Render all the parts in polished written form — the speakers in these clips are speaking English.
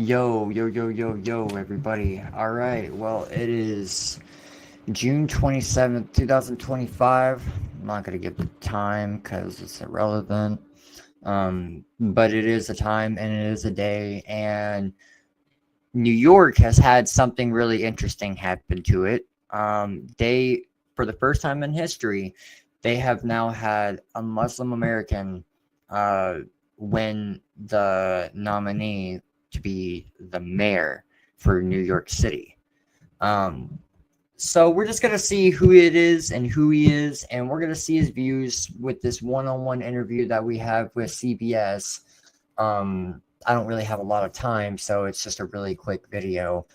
Yo, everybody. All right, well, it is June 27th, 2025. I'm not going to give the time because it's irrelevant. But it is a time and it is a day, and New York has had something really interesting happen to it. For the first time in history, they have now had a Muslim American uh, win the nominee to be the mayor for New York City. Um, so we're just gonna see who it is and who he is, and we're gonna see his views with this one-on-one interview that we have with CBS. I don't really have a lot of time, so it's just a really quick video,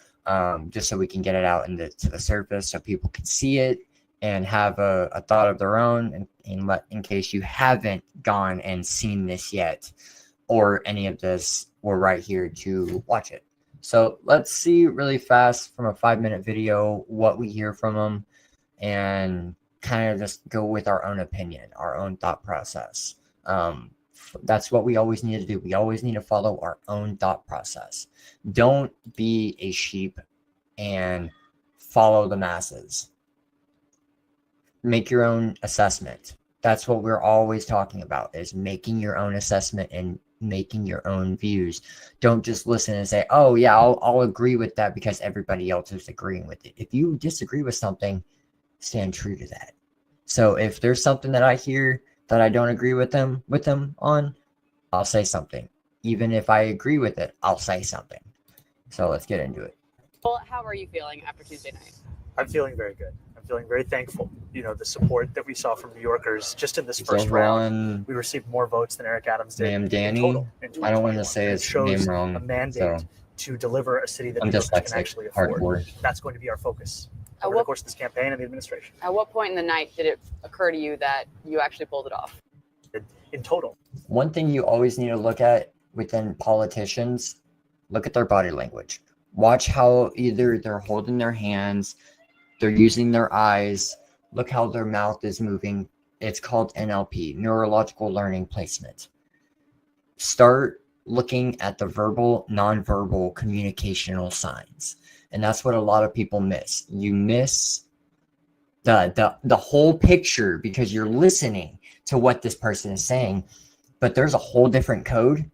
just so we can get it out to the surface so people can see it and have a thought of their own, in case you haven't gone and seen this yet, or any of this, we're right here to watch it. So let's see really fast from a 5-minute video what we hear from them, and kind of just go with our own opinion, our own thought process. That's what we always need to do. We always need to follow our own thought process. Don't be a sheep and follow the masses. Make your own assessment. That's what we're always talking about, is making your own assessment and making your own views. Don't just listen and say, oh yeah, I'll agree with that because everybody else is agreeing with it. If you disagree with something, stand true to that. So if there's something that I hear that I don't agree with them on, I'll say something. Even if I agree with it, I'll say something. So let's get into it. Well, how are you feeling after Tuesday night? I'm feeling very good. I'm feeling very thankful. You know, the support that we saw from New Yorkers just in this first Zohran, round. We received more votes than Eric Adams did Mamdani. in total in 2021. I don't want to say his name wrong. A mandate to deliver a city that New Yorkers can actually afford. Hardcore. That's going to be our focus over the course of this campaign and the administration. At what point in the night did it occur to you that you actually pulled it off? In total. One thing you always need to look at within politicians, look at their body language. Watch how either they're holding their hands, they're using their eyes, look how their mouth is moving. It's called NLP, neurological learning placement. Start looking at the verbal, nonverbal communicational signs. And that's what a lot of people miss. You miss the whole picture because you're listening to what this person is saying, but there's a whole different code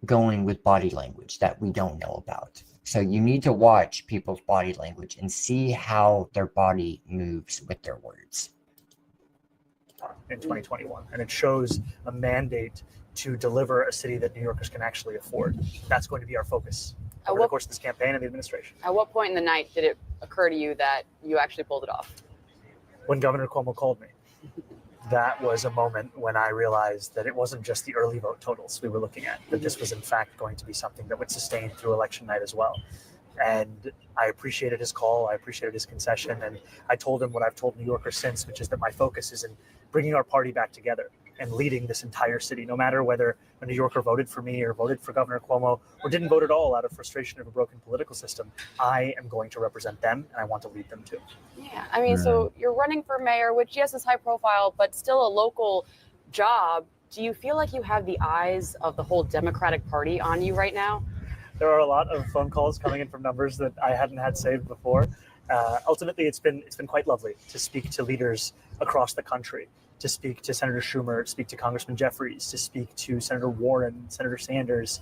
going with body language that we don't know about. So you need to watch people's body language and see how their body moves with their words. In 2021, and it shows a mandate to deliver a city that New Yorkers can actually afford. That's going to be our focus over the course of this campaign and the administration. At what point in the night did it occur to you that you actually pulled it off? When Governor Cuomo called me. That was a moment when I realized that it wasn't just the early vote totals we were looking at, that this was in fact going to be something that would sustain through election night as well. And I appreciated his call, I appreciated his concession, and I told him what I've told New Yorkers since, which is that my focus is in bringing our party back together and leading this entire city, no matter whether a New Yorker voted for me or voted for Governor Cuomo or didn't vote at all out of frustration of a broken political system. I am going to represent them, and I want to lead them too. Yeah, I mean, so you're running for mayor, which yes is high profile, but still a local job. Do you feel like you have the eyes of the whole Democratic Party on you right now? There are a lot of phone calls coming in from numbers that I hadn't had saved before. Ultimately, it's been quite lovely to speak to leaders across the country, to speak to Senator Schumer, to speak to Congressman Jeffries, to speak to Senator Warren, Senator Sanders,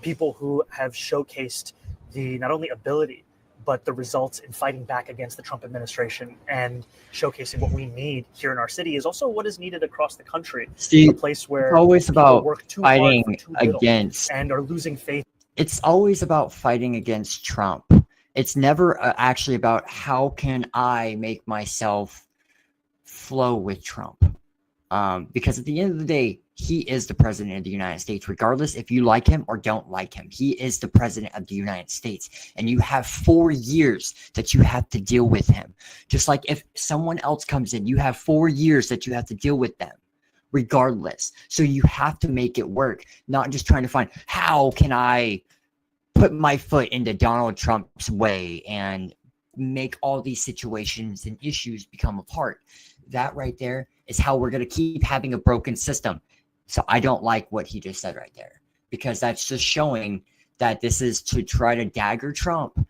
people who have showcased the not only ability, but the results in fighting back against the Trump administration and showcasing what we need here in our city is also what is needed across the country. See, a place where it's always about work too fighting hard for too little against, and are losing faith. It's always about fighting against Trump. It's never actually about how can I make myself flow with Trump. Because at the end of the day, he is the president of the United States, regardless if you like him or don't like him. He is the president of the United States, and you have 4 years that you have to deal with him. Just like if someone else comes in, you have 4 years that you have to deal with them, regardless. So you have to make it work, not just trying to find, how can I put my foot into Donald Trump's way and make all these situations and issues become a part. That right there is how we're going to keep having a broken system. So I don't like what he just said right there, because that's just showing that this is to try to dagger Trump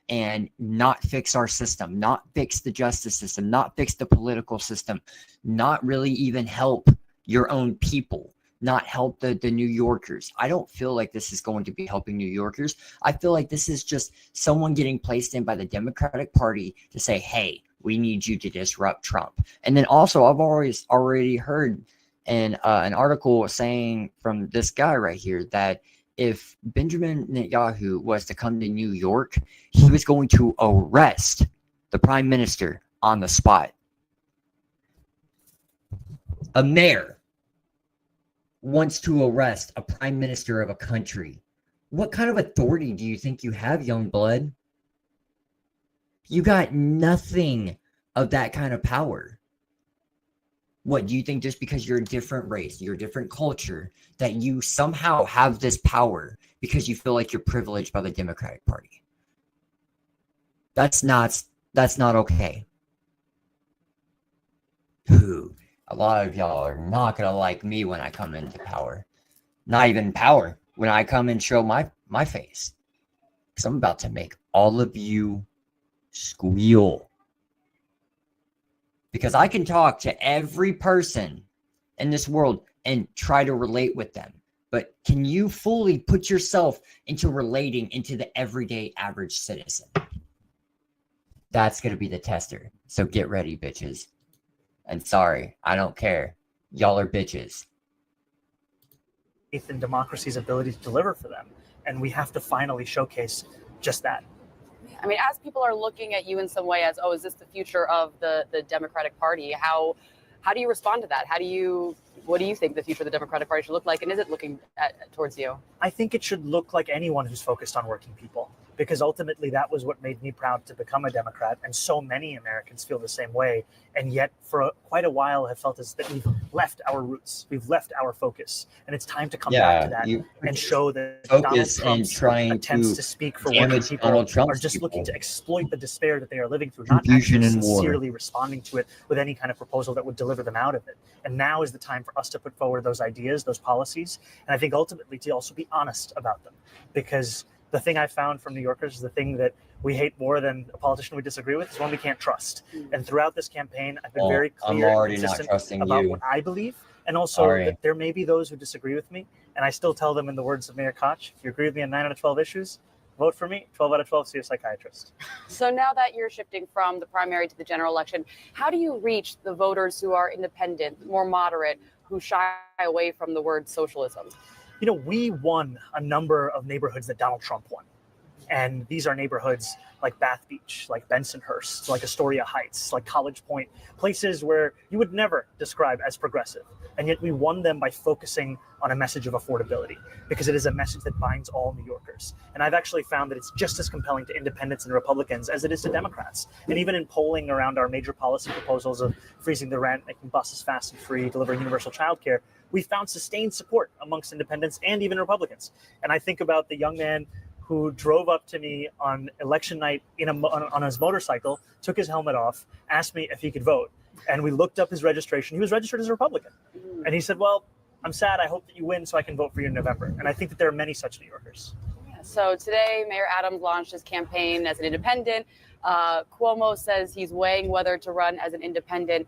and not fix our system, not fix the justice system, not fix the political system, not really even help your own people, not help the New Yorkers. I don't feel like this is going to be helping New Yorkers. I feel like this is just someone getting placed in by the Democratic Party to say, hey, we need you to disrupt Trump. And then also, I've already heard an article saying from this guy right here that if Benjamin Netanyahu was to come to New York, he was going to arrest the prime minister on the spot. A mayor wants to arrest a prime minister of a country. What kind of authority do you think you have, young blood? You got nothing of that kind of power. What, do you think just because you're a different race, you're a different culture, that you somehow have this power because you feel like you're privileged by the Democratic Party? That's not okay. Ooh, a lot of y'all are not gonna like me when I come into power. Not even power, when I come and show my face. Because I'm about to make all of you squeal. Because I can talk to every person in this world and try to relate with them. But can you fully put yourself into relating into the everyday average citizen? That's going to be the tester. So get ready, bitches. And sorry, I don't care. Y'all are bitches. Faith in democracy's ability to deliver for them. And we have to finally showcase just that. I mean, as people are looking at you in some way as, oh, is this the future of the Democratic Party? How do you respond to that? What do you think the future of the Democratic Party should look like? And is it looking towards you? I think it should look like anyone who's focused on working people, because ultimately that was what made me proud to become a Democrat. And so many Americans feel the same way. And yet for quite a while have felt as that we've left our roots. We've left our focus. And it's time to come back to that and show that Donald Trump's attempts to speak for working people are just looking to exploit the despair that they are living through, not actually sincerely responding to it with any kind of proposal that would deliver them out of it. And now is the time for us to put forward those ideas, those policies, and I think ultimately to also be honest about them. Because the thing I found from New Yorkers is the thing that we hate more than a politician we disagree with is one we can't trust. And throughout this campaign, I've been very clear and consistent about what I believe, and also that there may be those who disagree with me, and I still tell them in the words of Mayor Koch, if you agree with me on 9 out of 12 issues, vote for me. 12 out of 12, see a psychiatrist. So now that you're shifting from the primary to the general election, how do you reach the voters who are independent, more moderate, who shy away from the word socialism? You know, we won a number of neighborhoods that Donald Trump won. And these are neighborhoods like Bath Beach, like Bensonhurst, like Astoria Heights, like College Point, places where you would never describe as progressive. And yet we won them by focusing on a message of affordability, because it is a message that binds all New Yorkers. And I've actually found that it's just as compelling to independents and Republicans as it is to Democrats. And even in polling around our major policy proposals of freezing the rent, making buses fast and free, delivering universal childcare, we found sustained support amongst independents and even Republicans. And I think about the young man who drove up to me on election night on his motorcycle, took his helmet off, asked me if he could vote. And we looked up his registration. He was registered as a Republican. And he said, well, I'm sad. I hope that you win so I can vote for you in November. And I think that there are many such New Yorkers. So today, Mayor Adams launched his campaign as an independent. Cuomo says he's weighing whether to run as an independent.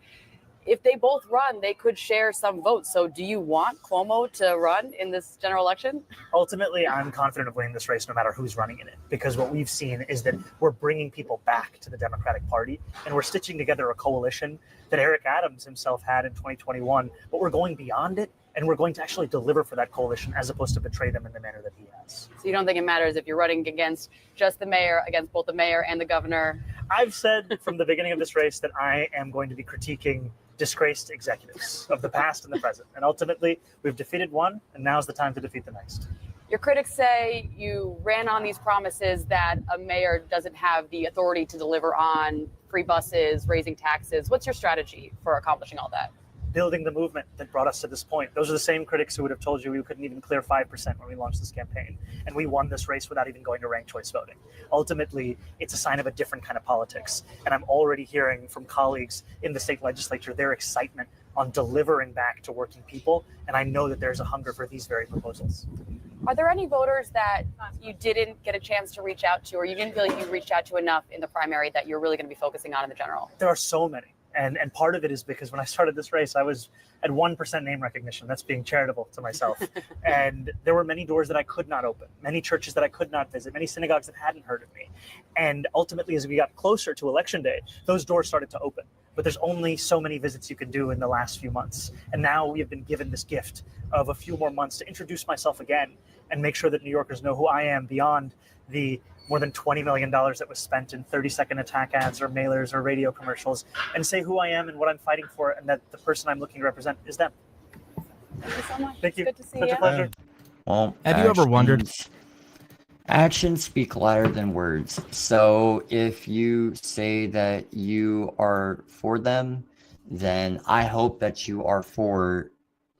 If they both run, they could share some votes. So do you want Cuomo to run in this general election? Ultimately, I'm confident of winning this race no matter who's running in it, because what we've seen is that we're bringing people back to the Democratic Party, and we're stitching together a coalition that Eric Adams himself had in 2021, but we're going beyond it, and we're going to actually deliver for that coalition as opposed to betray them in the manner that he has. So you don't think it matters if you're running against just the mayor, against both the mayor and the governor? I've said from the beginning of this race that I am going to be critiquing disgraced executives of the past and the present. And ultimately, we've defeated one, and now's the time to defeat the next. Your critics say you ran on these promises that a mayor doesn't have the authority to deliver on free buses, raising taxes. What's your strategy for accomplishing all that? Building the movement that brought us to this point. Those are the same critics who would have told you we couldn't even clear 5% when we launched this campaign. And we won this race without even going to ranked choice voting. Ultimately, it's a sign of a different kind of politics. And I'm already hearing from colleagues in the state legislature their excitement on delivering back to working people. And I know that there's a hunger for these very proposals. Are there any voters that you didn't get a chance to reach out to, or you didn't feel like you reached out to enough in the primary that you're really going to be focusing on in the general? There are so many. And part of it is because when I started this race, I was at 1% name recognition. That's being charitable to myself. And there were many doors that I could not open, many churches that I could not visit, many synagogues that hadn't heard of me. And ultimately, as we got closer to election day, those doors started to open. But there's only so many visits you can do in the last few months. And now we have been given this gift of a few more months to introduce myself again and make sure that New Yorkers know who I am beyond the more than $20 million that was spent in 30-second attack ads or mailers or radio commercials, and say who I am and what I'm fighting for, and that the person I'm looking to represent is them. Thank you so much. Thank you. It's good to see Such you. a pleasure. Well, Have you ever wondered? Actions speak louder than words. So if you say that you are for them, then I hope that you are for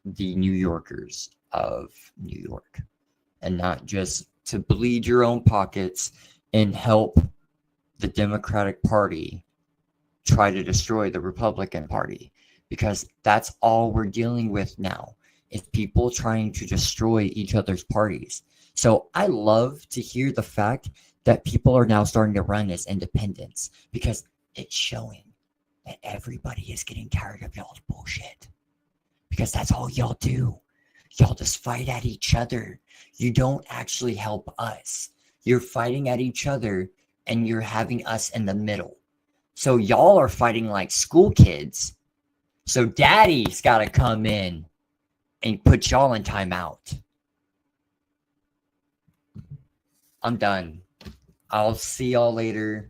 the New Yorkers of New York, and not just to bleed your own pockets and help the Democratic Party try to destroy the Republican Party, because that's all we're dealing with now, is people trying to destroy each other's parties. So I love to hear the fact that people are now starting to run as independents, because it's showing that everybody is getting tired of y'all's bullshit, because that's all y'all do. Y'all just fight at each other. You don't actually help us. You're fighting at each other, and you're having us in the middle. So y'all are fighting like school kids. So daddy's got to come in and put y'all in timeout. I'm done. I'll see y'all later.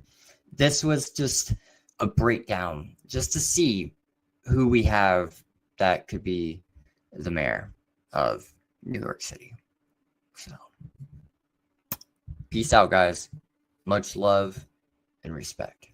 This was just a breakdown, just to see who we have that could be the mayor of New York City. So, peace out, guys. Much love and respect.